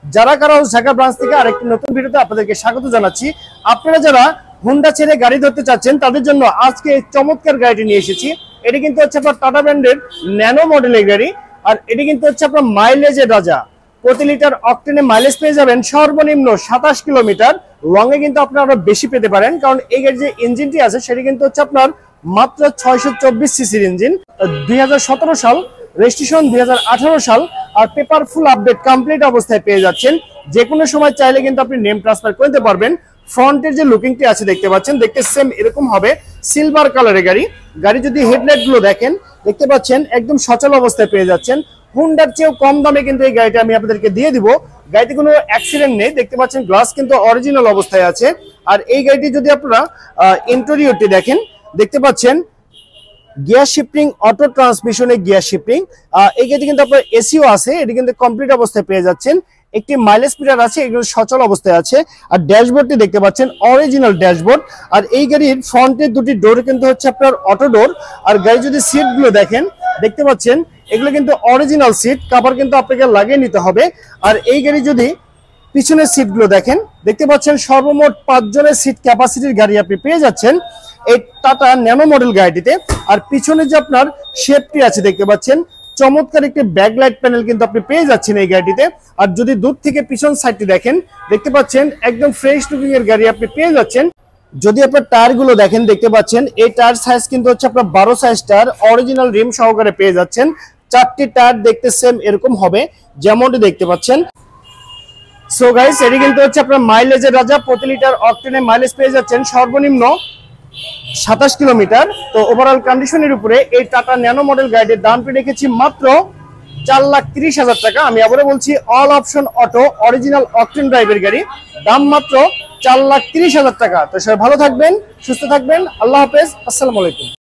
যারা কারো ঢাকা ব্রাঞ্চ থেকে আরেকটি নতুন ভিডিওতে আপনাদেরকে স্বাগত জানাচ্ছি। আপনারা যারা হোন্ডা ছেড়ে গাড়ি ধরতে চাচ্ছেন তাদের জন্য আজকে এই চমৎকার গাড়িটি নিয়ে এসেছি। এটি কিন্তু হচ্ছে আপনার টাটা ব্র্যান্ডের ন্যানো মডেলের গাড়ি, আর এটি কিন্তু হচ্ছে আপনার মাইলেজের রাজা। প্রতি লিটার অক্টেনে মাইলেজ পেয়ে যাবেন সর্বনিম্ন 27 কিলোমিটার। লং এ কিন্তু আপনারা আরো বেশি পেতে পারেন, কারণ এই গাড়ির যে ইঞ্জিনটি আছে সেটি কিন্তু হচ্ছে আপনার মাত্র 624 সিসির ইঞ্জিন। 2017 সাল রেজিস্ট্রেশন, 2018 সাল, আর পেপার ফুল আপডেট কমপ্লিট অবস্থায় পেয়ে যাচ্ছেন। যে কোনো সময় চাইলে কিন্তু আপনি নেম ট্রান্সফার করতে পারবেন। ফ্রন্টের যে লুকিংটি আছে দেখতে পাচ্ছেন, দেখতে সেম এরকম হবে, সিলভার কালারের গাড়ি যদি হেডলাইট গুলো দেখেন দেখতে পাচ্ছেন একদম সচল অবস্থায় পেয়ে যাচ্ছেন। হুন্ডার চেয়েও কম দামে কিন্তু এই গাড়িটা আমি আপনাদেরকে দিয়ে দিব। গাড়িতে কোনো অ্যাক্সিডেন্ট নেই, দেখতে পাচ্ছেন গ্লাস কিন্তু অরিজিনাল অবস্থায় আছে। আর এই গাড়িটি যদি আপনারা ইন্টেরিয়রটি দেখেন দেখতে পাচ্ছেন গিয়ার শিফটিং, অটো ট্রান্সমিশনের গিয়ার শিফটিং। এই গাড়িতে কিন্তু আপনার এসিও আছে, এটি কিন্তু কমপ্লিট অবস্থায় পেয়ে যাচ্ছেন। একটি মাইলেজ মিটার আছে, এগুলো সচল অবস্থায় আছে। আর ড্যাশবোর্ডটি দেখতে পাচ্ছেন অরিজিনাল ড্যাশবোর্ড। আর এই গাড়ির ফ্রন্টের দুটি ডোর কিন্তু হচ্ছে আপনার অটো ডোর। আর গাড়ি যদি সিটগুলো দেখেন দেখতে পাচ্ছেন এগুলো কিন্তু অরিজিনাল সিট, কভার কিন্তু আপনাকে লাগিয়ে নিতে হবে। আর এই গাড়ি যদি পিছনের সিটগুলো দেখেন দেখতে পাচ্ছেন সর্বমোট 5 জনের সিট ক্যাপাসিটির গাড়ি আপনি পেয়ে যাচ্ছেন এই টাটা ন্যানো মডেল গাড়িটিতে। আর পিছনে যে আপনার শেপটি আছে দেখতে পাচ্ছেন, চমৎকার একটি ব্যাকলাইট প্যানেল কিন্তু আপনি পেয়ে যাচ্ছেন এই গাড়িটিতে। আর যদি দূর থেকে পিছন সাইডটি দেখেন দেখতে পাচ্ছেন একদম ফ্রেশ লুকিং এর গাড়ি আপনি পেয়ে যাচ্ছেন। যদি আপনার টায়ার গুলো দেখেন দেখতে পাচ্ছেন এই টায়ার সাইজ কিন্তু হচ্ছে আপনার 12 সাইজ টায়ার, অরিজিনাল রিম সহকারে পেয়ে যাচ্ছেন। 4টি টায়ার দেখতে সেম এরকম হবে যেমনটি দেখতে পাচ্ছেন। সো গাইস, এটি কিন্তু হচ্ছে আপনার মাইলেজের রাজা। প্রতি লিটার অক্টেনে মাইলেজ পেয়ে যাচ্ছেন সর্বনিম্ন 27 কিলোমিটার। তো ওভারঅল কন্ডিশনের উপরে এই টাটা ন্যানো মডেল গাড়িটির দামটি রেখেছি মাত্র 4,30,000 টাকা। আমি আবারও বলছি, all option auto original octane ড্রাইভের গাড়ি, দাম মাত্র 4,30,000 টাকা। তো সবাই ভালো থাকবেন, সুস্থ থাকবেন, আল্লাহ হাফেজ, আসসালামু আলাইকুম।